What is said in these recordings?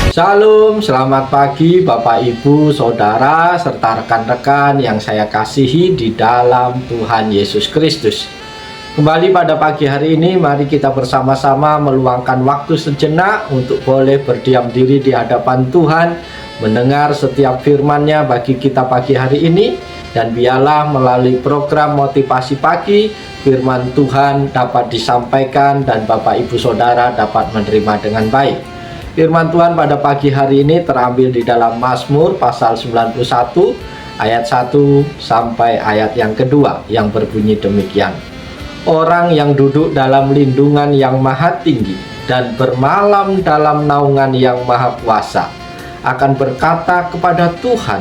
Shalom, selamat pagi Bapak Ibu, Saudara, serta rekan-rekan yang saya kasihi di dalam Tuhan Yesus Kristus. Kembali pada pagi hari ini, mari kita bersama-sama meluangkan waktu sejenak untuk boleh berdiam diri di hadapan Tuhan, mendengar setiap firman-Nya bagi kita pagi hari ini, dan biarlah melalui program motivasi pagi, firman Tuhan dapat disampaikan dan Bapak Ibu Saudara dapat menerima dengan baik. Firman Tuhan pada pagi hari ini terambil di dalam Mazmur pasal 91 ayat 1 sampai ayat yang kedua yang berbunyi demikian. Orang yang duduk dalam lindungan yang maha tinggi dan bermalam dalam naungan yang maha kuasa akan berkata kepada Tuhan,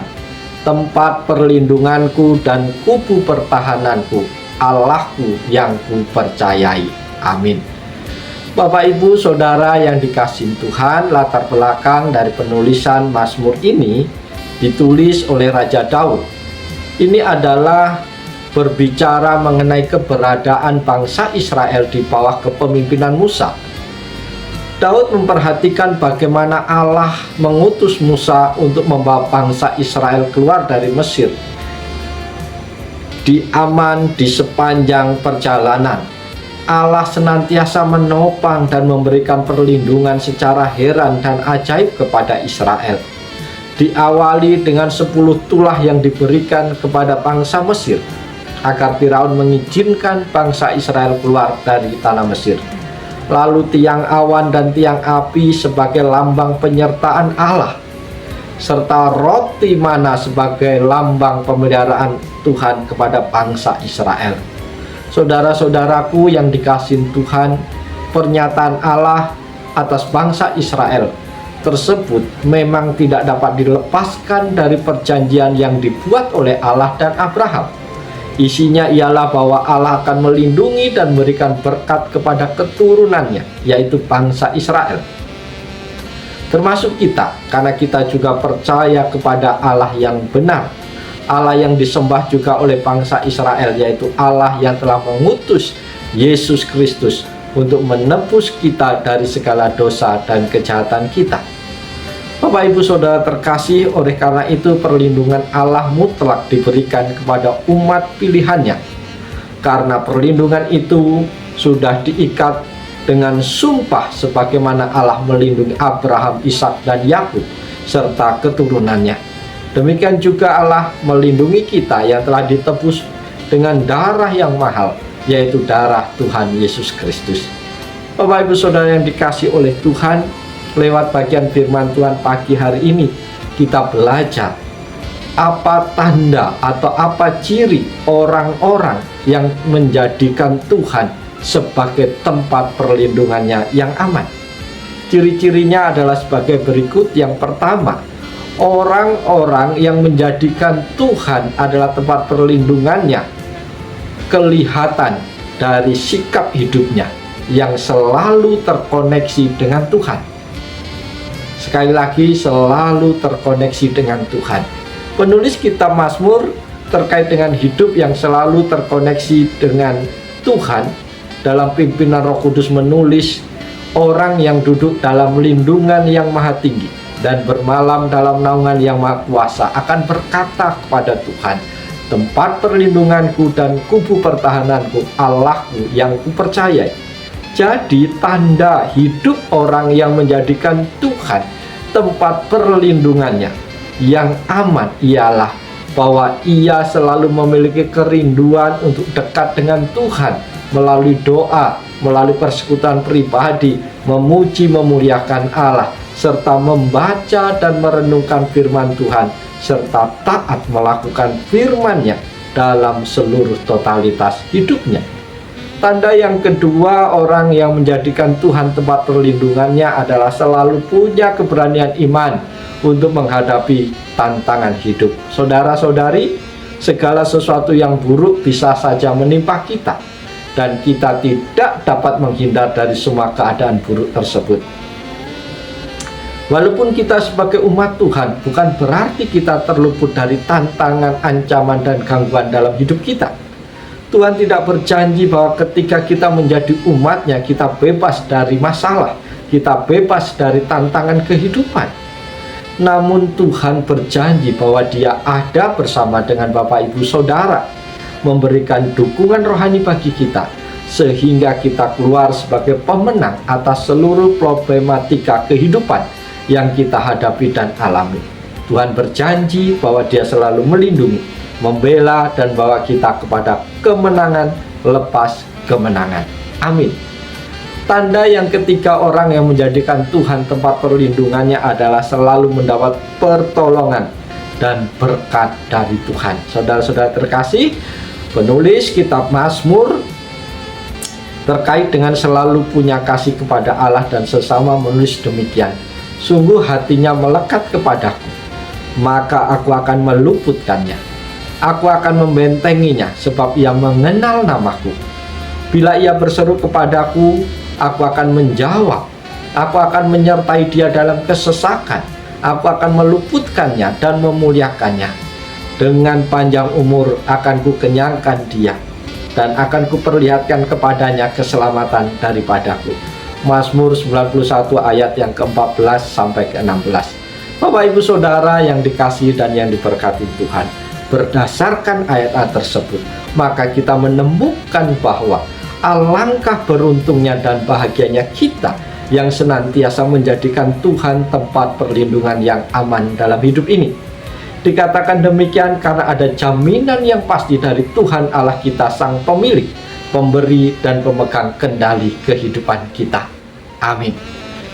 tempat perlindunganku dan kubu pertahananku, Allahku yang kupercayai. Amin. Bapak Ibu Saudara yang dikasihi Tuhan, latar belakang dari penulisan Mazmur ini ditulis oleh Raja Daud. Ini adalah berbicara mengenai keberadaan bangsa Israel di bawah kepemimpinan Musa. Daud memperhatikan bagaimana Allah mengutus Musa untuk membawa bangsa Israel keluar dari Mesir. Di sepanjang perjalanan, Allah senantiasa menopang dan memberikan perlindungan secara heran dan ajaib kepada Israel. Diawali dengan 10 tulah yang diberikan kepada bangsa Mesir, agar Firaun mengizinkan bangsa Israel keluar dari tanah Mesir. Lalu tiang awan dan tiang api sebagai lambang penyertaan Allah, serta roti mana sebagai lambang pemeliharaan Tuhan kepada bangsa Israel. Saudara-saudaraku yang dikasihi Tuhan, pernyataan Allah atas bangsa Israel tersebut memang tidak dapat dilepaskan dari perjanjian yang dibuat oleh Allah dan Abraham. Isinya ialah bahwa Allah akan melindungi dan memberikan berkat kepada keturunannya, yaitu bangsa Israel. Termasuk kita, karena kita juga percaya kepada Allah yang benar, Allah yang disembah juga oleh bangsa Israel, yaitu Allah yang telah mengutus Yesus Kristus untuk menebus kita dari segala dosa dan kejahatan kita. Bapak Ibu Saudara terkasih, oleh karena itu perlindungan Allah mutlak diberikan kepada umat pilihannya. Karena perlindungan itu sudah diikat dengan sumpah sebagaimana Allah melindungi Abraham, Ishak, dan Yakub serta keturunannya. Demikian juga Allah melindungi kita yang telah ditebus dengan darah yang mahal, yaitu darah Tuhan Yesus Kristus. Bapak Ibu Saudara yang dikasihi oleh Tuhan, lewat bagian firman Tuhan pagi hari ini, kita belajar apa tanda atau apa ciri orang-orang yang menjadikan Tuhan sebagai tempat perlindungannya yang aman. Ciri-cirinya adalah sebagai berikut. Yang pertama, orang-orang yang menjadikan Tuhan adalah tempat perlindungannya kelihatan dari sikap hidupnya yang selalu terkoneksi dengan Tuhan. Sekali lagi, selalu terkoneksi dengan Tuhan. Penulis kitab Mazmur terkait dengan hidup yang selalu terkoneksi dengan Tuhan, dalam pimpinan Roh Kudus menulis, orang yang duduk dalam lindungan yang maha tinggi dan bermalam dalam naungan yang maha kuasa akan berkata kepada Tuhan, tempat perlindunganku dan kubu pertahananku, Allahku yang kupercayai. Jadi tanda hidup orang yang menjadikan Tuhan tempat perlindungannya yang aman ialah bahwa ia selalu memiliki kerinduan untuk dekat dengan Tuhan melalui doa, melalui persekutuan pribadi, memuji memuliakan Allah, serta membaca dan merenungkan firman Tuhan, serta taat melakukan firman-Nya dalam seluruh totalitas hidupnya. Tanda yang kedua, orang yang menjadikan Tuhan tempat perlindungannya adalah selalu punya keberanian iman untuk menghadapi tantangan hidup. Saudara-saudari, segala sesuatu yang buruk bisa saja menimpa kita, dan kita tidak dapat menghindar dari semua keadaan buruk tersebut. Walaupun kita sebagai umat Tuhan, bukan berarti kita terluput dari tantangan, ancaman, dan gangguan dalam hidup kita. Tuhan tidak berjanji bahwa ketika kita menjadi umat-Nya, kita bebas dari masalah, kita bebas dari tantangan kehidupan. Namun Tuhan berjanji bahwa Dia ada bersama dengan Bapak Ibu Saudara, memberikan dukungan rohani bagi kita, sehingga kita keluar sebagai pemenang atas seluruh problematika kehidupan yang kita hadapi dan alami. Tuhan berjanji bahwa Dia selalu melindungi, membela, dan bawa kita kepada kemenangan lepas kemenangan. Amin. Tanda yang ketiga orang yang menjadikan Tuhan tempat perlindungannya adalah selalu mendapat pertolongan dan berkat dari Tuhan. Saudara-saudara terkasih, penulis kitab Mazmur terkait dengan selalu punya kasih kepada Allah dan sesama menulis demikian. Sungguh hatinya melekat kepadaku, maka aku akan meluputkannya. Aku akan membentenginya sebab ia mengenal namaku. Bila ia berseru kepadaku, aku akan menjawab. Aku akan menyertai dia dalam kesesakan. Aku akan meluputkannya dan memuliakannya. Dengan panjang umur akan kukenyangkan dia, dan akan kuperlihatkan kepadanya keselamatan daripadaku. Mazmur 91 ayat yang ke-14 sampai ke-16. Bapak Ibu Saudara yang dikasihi dan yang diberkati Tuhan, berdasarkan ayat-ayat tersebut, maka kita menemukan bahwa alangkah beruntungnya dan bahagianya kita yang senantiasa menjadikan Tuhan tempat perlindungan yang aman dalam hidup ini. Dikatakan demikian karena ada jaminan yang pasti dari Tuhan Allah kita, Sang Pemilik, Pemberi, dan Pemegang kendali kehidupan kita. Amin.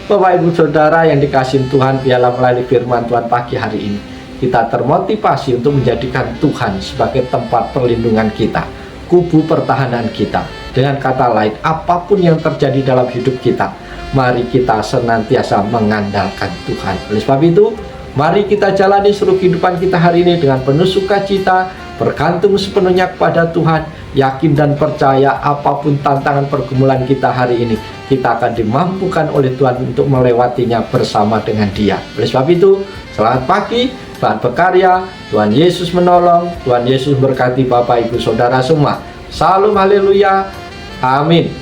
Bapak Ibu Saudara yang dikasihi Tuhan, biarlah melalui firman Tuhan pagi hari ini kita termotivasi untuk menjadikan Tuhan sebagai tempat perlindungan kita, kubu pertahanan kita. Dengan kata lain, apapun yang terjadi dalam hidup kita, mari kita senantiasa mengandalkan Tuhan. Oleh sebab itu, mari kita jalani seluruh kehidupan kita hari ini dengan penuh sukacita, bergantung sepenuhnya kepada Tuhan, yakin dan percaya apapun tantangan pergumulan kita hari ini, kita akan dimampukan oleh Tuhan untuk melewatinya bersama dengan Dia. Oleh sebab itu, selamat pagi, Tuhan berkarya, Tuhan Yesus menolong, Tuhan Yesus berkati Bapak Ibu Saudara semua. Salam haleluya, amin.